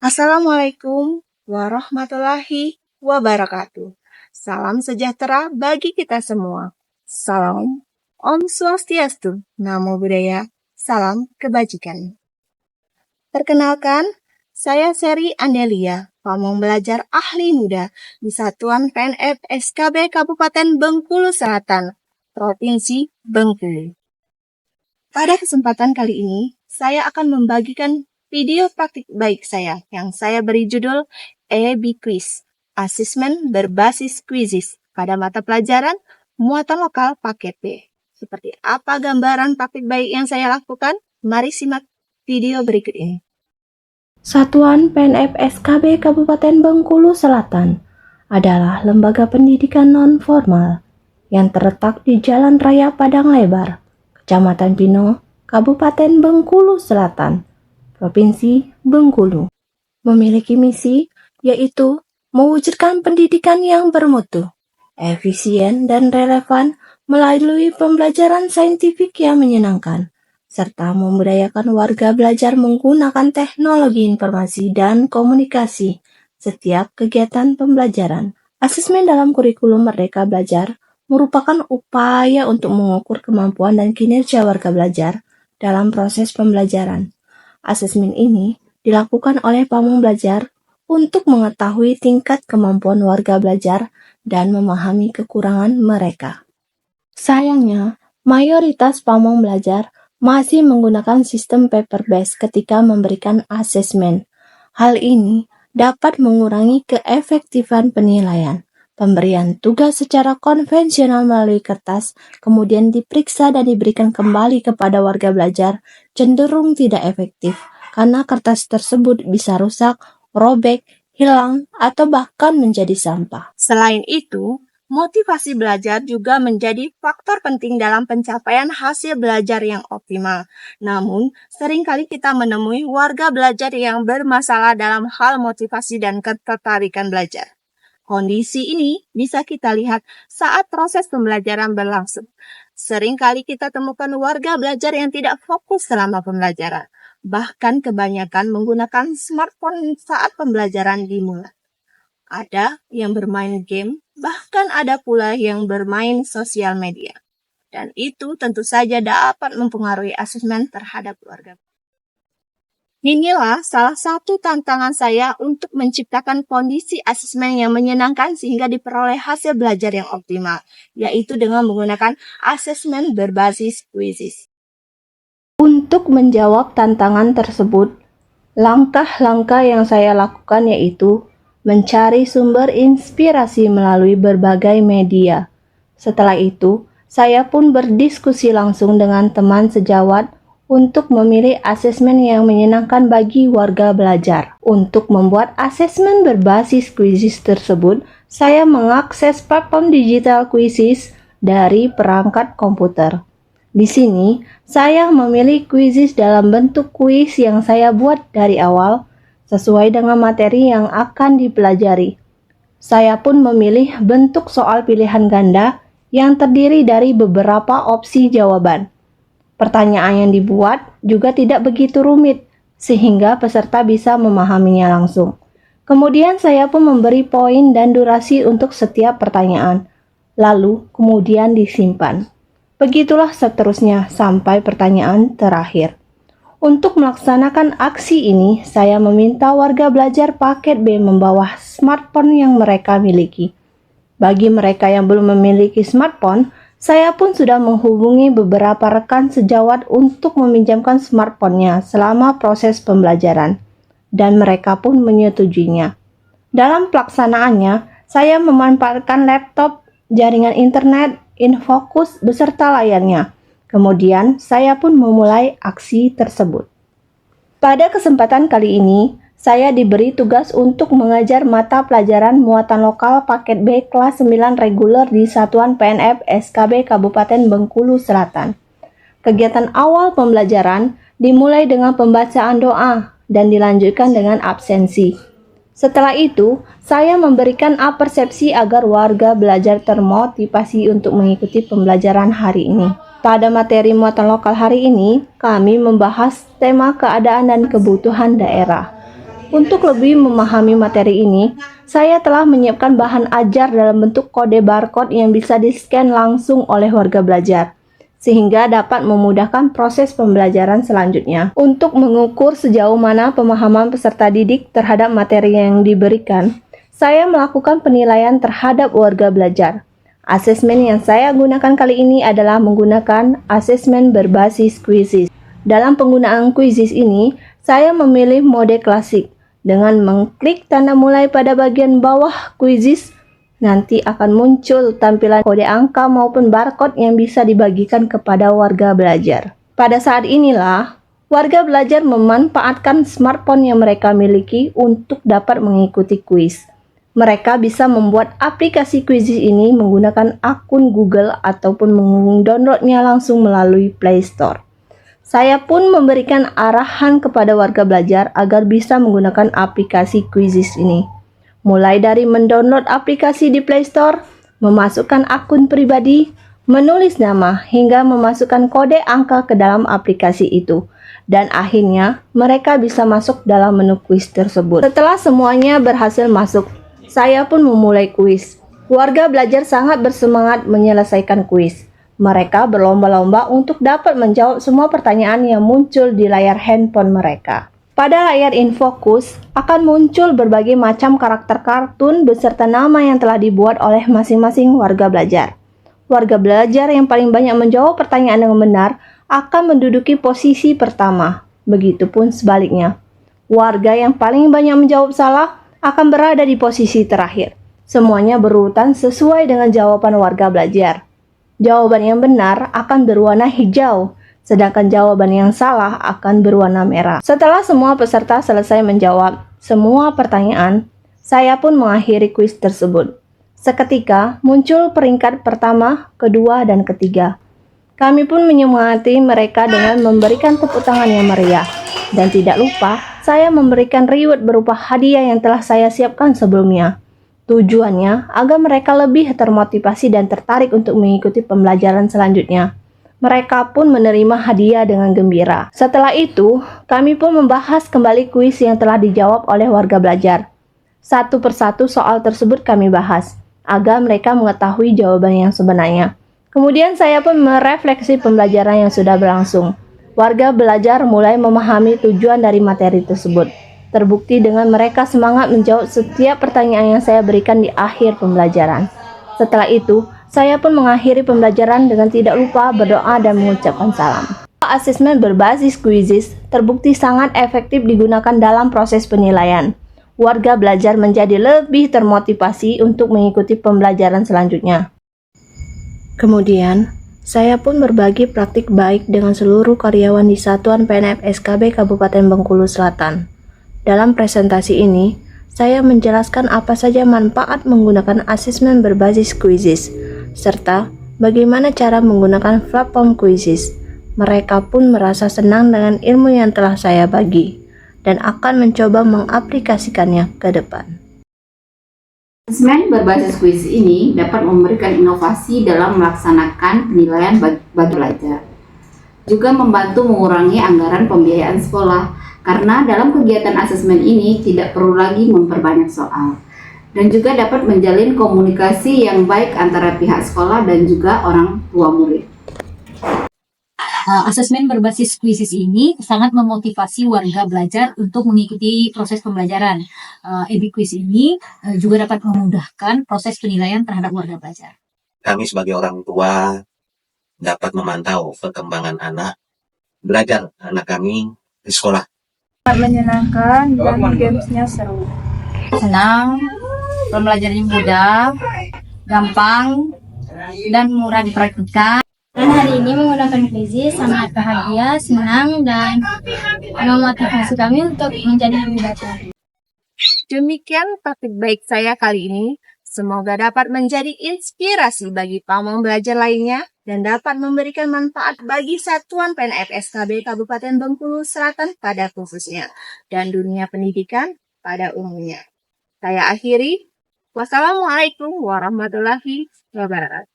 Assalamualaikum warahmatullahi wabarakatuh. Salam sejahtera bagi kita semua. Salam Om Swastiastu, Namo Buddhaya, salam kebajikan. Perkenalkan, saya Seri Andelia, pamong belajar ahli muda di Satuan PNF SKB Kabupaten Bengkulu Selatan, Provinsi Bengkulu. Pada kesempatan kali ini, saya akan membagikan video praktik baik saya yang saya beri judul EB Quiz, asesmen berbasis quizzes pada mata pelajaran muatan lokal paket B. Seperti apa gambaran praktik baik yang saya lakukan? Mari simak video berikut ini. Satuan PNF SKB Kabupaten Bengkulu Selatan adalah lembaga pendidikan non-formal yang terletak di Jalan Raya Padang Lebar, Kecamatan Pino, Kabupaten Bengkulu Selatan, Provinsi Bengkulu. Memiliki misi yaitu mewujudkan pendidikan yang bermutu, efisien dan relevan melalui pembelajaran saintifik yang menyenangkan, serta membudayakan warga belajar menggunakan teknologi informasi dan komunikasi setiap kegiatan pembelajaran. Asesmen dalam kurikulum Merdeka Belajar merupakan upaya untuk mengukur kemampuan dan kinerja warga belajar dalam proses pembelajaran. Asesmen ini dilakukan oleh pamong belajar untuk mengetahui tingkat kemampuan warga belajar dan memahami kekurangan mereka. Sayangnya, mayoritas pamong belajar masih menggunakan sistem paper-based ketika memberikan asesmen. Hal ini dapat mengurangi keefektifan penilaian. Pemberian tugas secara konvensional melalui kertas, kemudian diperiksa dan diberikan kembali kepada warga belajar, cenderung tidak efektif, karena kertas tersebut bisa rusak, robek, hilang, atau bahkan menjadi sampah. Selain itu, motivasi belajar juga menjadi faktor penting dalam pencapaian hasil belajar yang optimal. Namun, seringkali kita menemui warga belajar yang bermasalah dalam hal motivasi dan ketertarikan belajar. Kondisi ini bisa kita lihat saat proses pembelajaran berlangsung. Seringkali kita temukan warga belajar yang tidak fokus selama pembelajaran. Bahkan kebanyakan menggunakan smartphone saat pembelajaran dimulai. Ada yang bermain game, bahkan ada pula yang bermain sosial media. Dan itu tentu saja dapat mempengaruhi asesmen terhadap warga. Inilah salah satu tantangan saya untuk menciptakan kondisi asesmen yang menyenangkan sehingga diperoleh hasil belajar yang optimal, yaitu dengan menggunakan asesmen berbasis quizzes. Untuk menjawab tantangan tersebut, langkah-langkah yang saya lakukan yaitu mencari sumber inspirasi melalui berbagai media. Setelah itu, saya pun berdiskusi langsung dengan teman sejawat untuk memilih asesmen yang menyenangkan bagi warga belajar. Untuk membuat asesmen berbasis quizzes tersebut, saya mengakses platform digital quizzes dari perangkat komputer. Di sini, saya memilih quizzes dalam bentuk kuis yang saya buat dari awal, sesuai dengan materi yang akan dipelajari. Saya pun memilih bentuk soal pilihan ganda yang terdiri dari beberapa opsi jawaban. Pertanyaan yang dibuat juga tidak begitu rumit, sehingga peserta bisa memahaminya langsung. Kemudian saya pun memberi poin dan durasi untuk setiap pertanyaan, lalu kemudian disimpan. Begitulah seterusnya sampai pertanyaan terakhir. Untuk melaksanakan aksi ini, saya meminta warga belajar paket B membawa smartphone yang mereka miliki. Bagi mereka yang belum memiliki smartphone, saya pun sudah menghubungi beberapa rekan sejawat untuk meminjamkan smartphone-nya selama proses pembelajaran, dan mereka pun menyetujuinya. Dalam pelaksanaannya, saya memanfaatkan laptop, jaringan internet, infocus beserta layarnya. Kemudian, saya pun memulai aksi tersebut. Pada kesempatan kali ini, saya diberi tugas untuk mengajar mata pelajaran muatan lokal paket B kelas 9 reguler di Satuan PNF SKB Kabupaten Bengkulu Selatan. Kegiatan awal pembelajaran dimulai dengan pembacaan doa dan dilanjutkan dengan absensi. Setelah itu, saya memberikan apersepsi agar warga belajar termotivasi untuk mengikuti pembelajaran hari ini. Pada materi muatan lokal hari ini, kami membahas tema keadaan dan kebutuhan daerah. Untuk lebih memahami materi ini, saya telah menyiapkan bahan ajar dalam bentuk kode barcode yang bisa di-scan langsung oleh warga belajar, sehingga dapat memudahkan proses pembelajaran selanjutnya. Untuk mengukur sejauh mana pemahaman peserta didik terhadap materi yang diberikan, saya melakukan penilaian terhadap warga belajar. Asesmen yang saya gunakan kali ini adalah menggunakan asesmen berbasis quizzes. Dalam penggunaan quizzes ini, saya memilih mode klasik. Dengan mengklik tanda mulai pada bagian bawah quizzes, nanti akan muncul tampilan kode angka maupun barcode yang bisa dibagikan kepada warga belajar. Pada saat inilah, warga belajar memanfaatkan smartphone yang mereka miliki untuk dapat mengikuti kuis. Mereka bisa membuat aplikasi quizzes ini menggunakan akun Google ataupun mendownloadnya langsung melalui Play Store. Saya pun memberikan arahan kepada warga belajar agar bisa menggunakan aplikasi quizzes ini. Mulai dari mendownload aplikasi di Play Store, memasukkan akun pribadi, menulis nama, hingga memasukkan kode angka ke dalam aplikasi itu. Dan akhirnya, mereka bisa masuk dalam menu kuis tersebut. Setelah semuanya berhasil masuk, saya pun memulai kuis. Warga belajar sangat bersemangat menyelesaikan kuis. Mereka berlomba-lomba untuk dapat menjawab semua pertanyaan yang muncul di layar handphone mereka. Pada layar InfoQuiz akan muncul berbagai macam karakter kartun beserta nama yang telah dibuat oleh masing-masing warga belajar. Warga belajar yang paling banyak menjawab pertanyaan dengan benar akan menduduki posisi pertama. Begitupun sebaliknya. Warga yang paling banyak menjawab salah akan berada di posisi terakhir. Semuanya berurutan sesuai dengan jawaban warga belajar. Jawaban yang benar akan berwarna hijau, sedangkan jawaban yang salah akan berwarna merah. Setelah semua peserta selesai menjawab semua pertanyaan, saya pun mengakhiri kuis tersebut. Seketika muncul peringkat pertama, kedua, dan ketiga. Kami pun menyemangati mereka dengan memberikan tepuk tangan yang meriah. Dan tidak lupa, saya memberikan reward berupa hadiah yang telah saya siapkan sebelumnya. Tujuannya agar mereka lebih termotivasi dan tertarik untuk mengikuti pembelajaran selanjutnya. Mereka pun menerima hadiah dengan gembira. Setelah itu, kami pun membahas kembali kuis yang telah dijawab oleh warga belajar. Satu persatu soal tersebut kami bahas, agar mereka mengetahui jawaban yang sebenarnya. Kemudian saya pun merefleksi pembelajaran yang sudah berlangsung. Warga belajar mulai memahami tujuan dari materi tersebut. Terbukti dengan mereka semangat menjawab setiap pertanyaan yang saya berikan di akhir pembelajaran. Setelah itu, saya pun mengakhiri pembelajaran dengan tidak lupa berdoa dan mengucapkan salam. Asesmen berbasis quizzes terbukti sangat efektif digunakan dalam proses penilaian. Warga belajar menjadi lebih termotivasi untuk mengikuti pembelajaran selanjutnya. Kemudian, saya pun berbagi praktik baik dengan seluruh karyawan di Satuan PNF SKB Kabupaten Bengkulu Selatan. Dalam presentasi ini, saya menjelaskan apa saja manfaat menggunakan asesmen berbasis quizzes, serta bagaimana cara menggunakan platform quizzes. Mereka pun merasa senang dengan ilmu yang telah saya bagi, dan akan mencoba mengaplikasikannya ke depan. Asesmen berbasis kuis ini dapat memberikan inovasi dalam melaksanakan penilaian bagi belajar. Juga membantu mengurangi anggaran pembiayaan sekolah, karena dalam kegiatan asesmen ini tidak perlu lagi memperbanyak soal. Dan juga dapat menjalin komunikasi yang baik antara pihak sekolah dan juga orang tua murid. Asesmen berbasis quizzes ini sangat memotivasi warga belajar untuk mengikuti proses pembelajaran. EBQuiz ini juga dapat memudahkan proses penilaian terhadap warga belajar. Kami sebagai orang tua dapat memantau perkembangan anak belajar anak kami di sekolah. Menyenangkan dan gamesnya seru. Senang, pembelajarannya mudah, gampang, dan murah dipraktikkan. Dan hari ini menggunakan quizzes sangat bahagia, senang, dan memotivasi kami untuk menjadi lebih baik lagi. Demikian praktik baik saya kali ini. Semoga dapat menjadi inspirasi bagi pamong belajar lainnya dan dapat memberikan manfaat bagi Satuan PNF SKB Kabupaten Bengkulu Selatan pada khususnya dan dunia pendidikan pada umumnya. Saya akhiri. Wassalamualaikum warahmatullahi wabarakatuh.